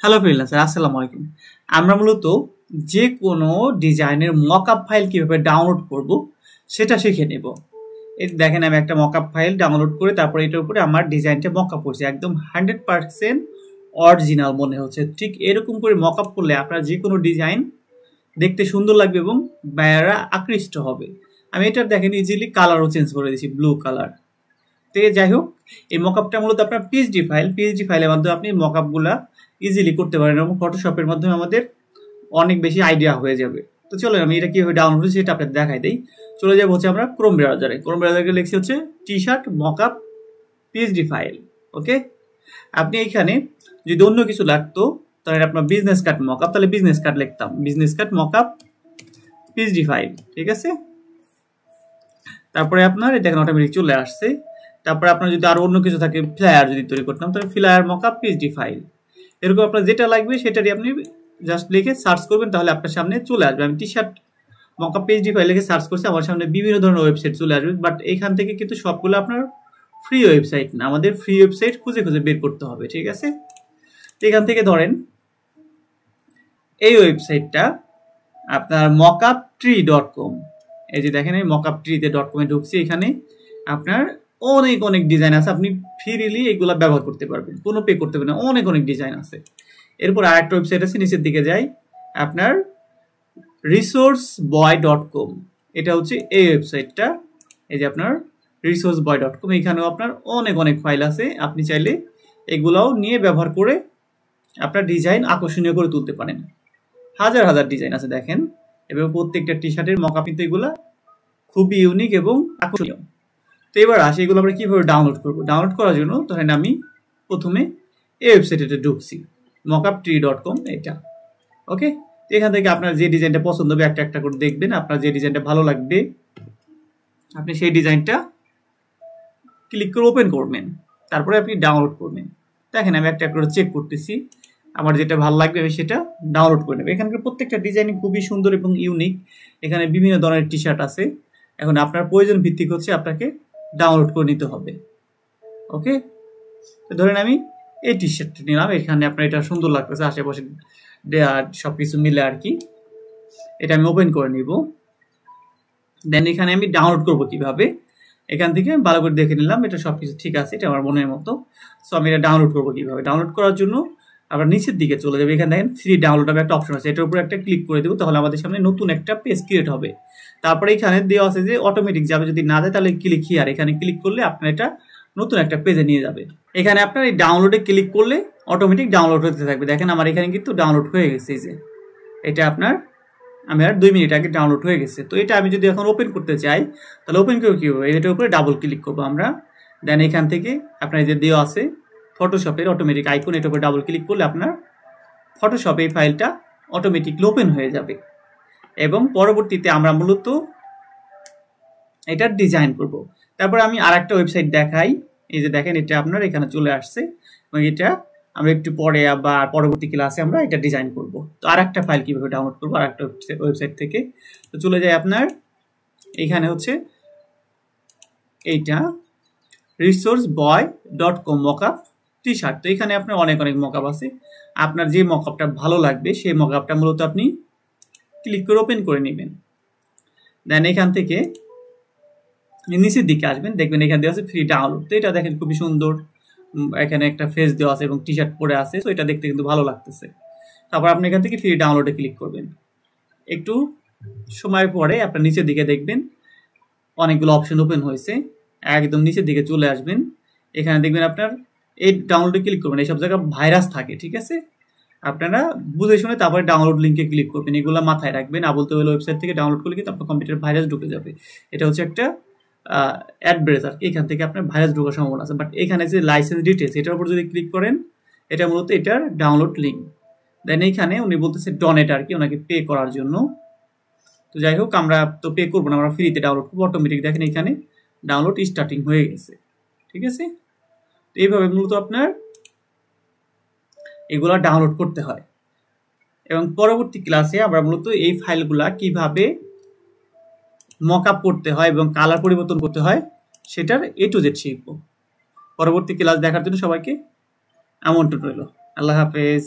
Hello freelancer, আসসালামু আলাইকুম। আমরা মূলত যে কোনো ডিজাইনের মকআপ ফাইল কিভাবে ডাউনলোড করব সেটা শিখে নেব। এই দেখেন, আমি একটা মকআপ ফাইল ডাউনলোড করে তারপরে এটার উপরে আমার ডিজাইনটা মকআপ করছি, একদম 100% অরিজিনাল মনে হচ্ছে। ঠিক এরকম করে মকআপ করলে আপনার যে কোনো ডিজাইন দেখতে সুন্দর লাগবে এবং বায়াররা আকৃষ্ট হবে। আমি এটার দেখেন ইজিলি কালারও চেঞ্জ করে দিয়েছি, ব্লু কালার। তো যাই হোক, এই মকআপটা মূলত আপনার পিএইচডি ফাইলের মাধ্যমে আপনি মকআপগুলা ইজিলি করতে পারেন এবং ফটোশপের মাধ্যমে আমাদের অনেক বেশি আইডিয়া হয়ে যাবে। তো চলো আমি এটা কিভাবে ডাউনলোড করছি সেটা আপনাদের দেখাই দিই। চলে যাবো হচ্ছে আমরা ক্রোম ব্রাউজারে লিখছি হচ্ছে T shirt mockup PhD file. Okay, আপনি এখানে যদি অন্য কিছু লাগতো তাহলে আপনার বিজনেস কার্ড মকআপ, তাহলে বিজনেস কার্ড লিখতাম, business card mockup PhD file. ঠিক আছে, তারপরে আপনার এটা এখানে অটোমেটিক চলে আসছে। তারপরে আপনার যদি আরো অন্য কিছু থাকে, ফ্লায়ার যদি তৈরি করতাম তাহলে ফ্লায়ার মকআপ পিএইচডি ফাইল। এরকম আপনার যেটা লাগবে সেটারই আপনি জাস্ট লিখে সার্চ করবেন, তাহলে আপনার সামনে চলে আসবে। আমি টি শার্ট মকআপ পিএইচডি ফাইল লিখে সার্চ করছি, আমার সামনে বিভিন্ন ধরনের ওয়েবসাইট চলে আসবে। বাট এখান থেকে কিন্তু সবগুলো আপনার ফ্রি ওয়েবসাইট না, আমাদের ফ্রি ওয়েবসাইট খুঁজে খুঁজে বের করতে হবে। ঠিক আছে, এখান থেকে ধরেন এই ওয়েবসাইটটা আপনার mockup3.com। এই যে দেখেন, এই mockup3.com এ ঢুকছি। এখানে আপনার অনেক অনেক ডিজাইন আছে, আপনি ফ্রিলি এগুলা ব্যবহার করতে পারবেন, কোনো পে করতে পারবেন না, অনেক অনেক ডিজাইন আছে। এরপর আরেকটা ওয়েবসাইট আছে, নিচের দিকে যাই, আপনার resourceboy.com। এটা হচ্ছে এই ওয়েবসাইটটা, এই যে আপনার resourceboy.com। এখানেও আপনার অনেক অনেক ফাইল আছে, আপনি চাইলে এগুলাও নিয়ে ব্যবহার করে আপনার ডিজাইন আকর্ষণীয় করে তুলতে পারেন। হাজার হাজার ডিজাইন আছে দেখেন, এবং প্রত্যেকটা টি শার্টের মকআপ কিন্তু এগুলা খুবই ইউনিক এবং আকর্ষণীয়। তো এবার আসি এগুলো আমরা কিভাবে ডাউনলোড করবো। ডাউনলোড করার জন্য ধরেন আমি প্রথমে এই ওয়েবসাইটে ঢুকছি, mockup3.com এটা। ওকে, এখান থেকে আপনার যে ডিজাইনটা পছন্দ হবে একটা একটা করে দেখবেন, আপনার যে ডিজাইনটা ভালো লাগবে আপনি সেই ডিজাইনটা ক্লিক করে ওপেন করবেন, তারপরে আপনি ডাউনলোড করবেন। দেখেন আমি একটা করে চেক করতেছি, আমার যেটা ভালো লাগবে আমি সেটা ডাউনলোড করে নেব। এখানকার প্রত্যেকটা ডিজাইন খুবই সুন্দর এবং ইউনিক, এখানে বিভিন্ন ধরনের টি শার্ট আছে। এখন আপনার প্রয়োজন ভিত্তিক হচ্ছে আপনাকে ডাউনলোড করে নিতে হবে। ওকে, ধরেন আমি এই টি শার্টটা নিলাম, এখানে আপনার এটা সুন্দর লাগতেছে, আশেপাশে সবকিছু মিলে আর কি। এটা আমি ওপেন করে নিব, দেন এখানে আমি ডাউনলোড করব কিভাবে। এখান থেকে ভালো করে দেখে নিলাম এটা সবকিছু ঠিক আছে, এটা আমার মনের মতো। সো আমি এটা ডাউনলোড করবো কিভাবে। ডাউনলোড করার জন্য আমরা নিচের দিকে চলে যাবো, এখানে দেখেন ফ্রি ডাউনলোড হবে একটা অপশন আছে, এটার উপরে একটা ক্লিক করে দেবো, তাহলে আমাদের সামনে নতুন একটা পেজ ক্রিয়েট হবে। তারপরে এখানে দেওয়া আছে যে অটোমেটিক যাবে, যদি না যায় তাহলে ক্লিক হিয়ার, এখানে ক্লিক করলে আপনার এটা নতুন একটা পেজে নিয়ে যাবে। এখানে আপনার এই ডাউনলোডে ক্লিক করলে অটোমেটিক ডাউনলোড হতে থাকবে। দেখেন আমার এখানে কিন্তু ডাউনলোড হয়ে গেছে, এই যে এটা আপনার আমি আর 2 মিনিট আগে ডাউনলোড হয়ে গেছে। তো এটা আমি যদি এখন ওপেন করতে চাই তাহলে ওপেন করে কি হবে, এটার উপরে ডাবল ক্লিক করবো আমরা। দেন এখান থেকে আপনার যে দেওয়া আছে ফটোশপের অটোমেটিক আইকন, এটার উপরে ডাবল ক্লিক করলে আপনার ফটোশপে এই ফাইলটা অটোমেটিকলি ওপেন হয়ে যাবে। এবং পরবর্তীতে আমরা মূলত এটা ডিজাইন করব। তারপর আমি আর একটা ওয়েবসাইট দেখাই, এই যে দেখেন এটা আপনার এখানে চলে আসছে, এবং এটা আমরা একটু পরে আবার পরবর্তী ক্লাসে আমরা এটা ডিজাইন করব। তো আর একটা ফাইল কিভাবে ডাউনলোড করবো আর একটা ওয়েবসাইট থেকে, তো চলে যায় আপনার এইখানে হচ্ছে এইটা resourceboy.com মকআপ টি শার্ট। তো এখানে আপনার অনেক অনেক মকআপ আছে, আপনার যে মকআপটা ভালো লাগবে সেই মকআপটা মূলত আপনি ক্লিক করে ওপেন করে নেবেন। দেন এখান থেকে নিচের দিকে আসবেন, দেখবেন এখানে দেওয়া আছে ফ্রি ডাউনলোড। তো এটা দেখেন খুবই সুন্দর, এখানে একটা ফেস দেওয়া আছে এবং টি শার্ট পরে আছে, তো এটা দেখতে কিন্তু ভালো লাগতেছে। তারপর আপনি এখান থেকে ফ্রি ডাউনলোডে ক্লিক করবেন। একটু সময় পরে আপনার নিচের দিকে দেখবেন অনেকগুলো অপশন ওপেন হয়েছে, একদম নিচের দিকে চলে আসবেন, এখানে দেখবেন আপনার এই ডাউনলোডে ক্লিক করবেন। এইসব জায়গায় ভাইরাস থাকে, ঠিক আছে, আপনারা বুঝে শুনে তারপরে ডাউনলোড লিঙ্কে ক্লিক করবেন। এগুলো মাথায় রাখবেন, আবলতে হলে ওয়েবসাইট থেকে ডাউনলোড করলে কিন্তু আপনার কম্পিউটারে ভাইরাস ঢুকে যাবে। এটা হচ্ছে একটা অ্যাড্রেস আর কি, এখান থেকে আপনার ভাইরাস ঢোকার সম্ভাবনা আছে। বাট এখানে যে লাইসেন্স ডিটেলস এটার উপর যদি ক্লিক করেন, এটা মূলত এটার ডাউনলোড লিঙ্ক। দেন এইখানে উনি বলতেছে ডোনেট আর কি, ওনাকে পে করার জন্য। তো যাই হোক, আমরা তো পে করবো না, আমরা ফ্রিতে ডাউনলোড করবো। অটোমেটিক দেখেন এখানে ডাউনলোড স্টার্টিং হয়ে গেছে, ঠিক আছে। তো এইভাবে মূলত আপনার এগুলা ডাউনলোড করতে হয়, এবং পরবর্তী ক্লাসে আমরা মূলত এই ফাইলগুলা কিভাবে মকআপ করতে হয় এবং কালার পরিবর্তন করতে হয় সেটার A to Z শিখব। পরবর্তী ক্লাস দেখার জন্য সবাইকে আমন্ত্রণ রইল। আল্লাহ হাফেজ।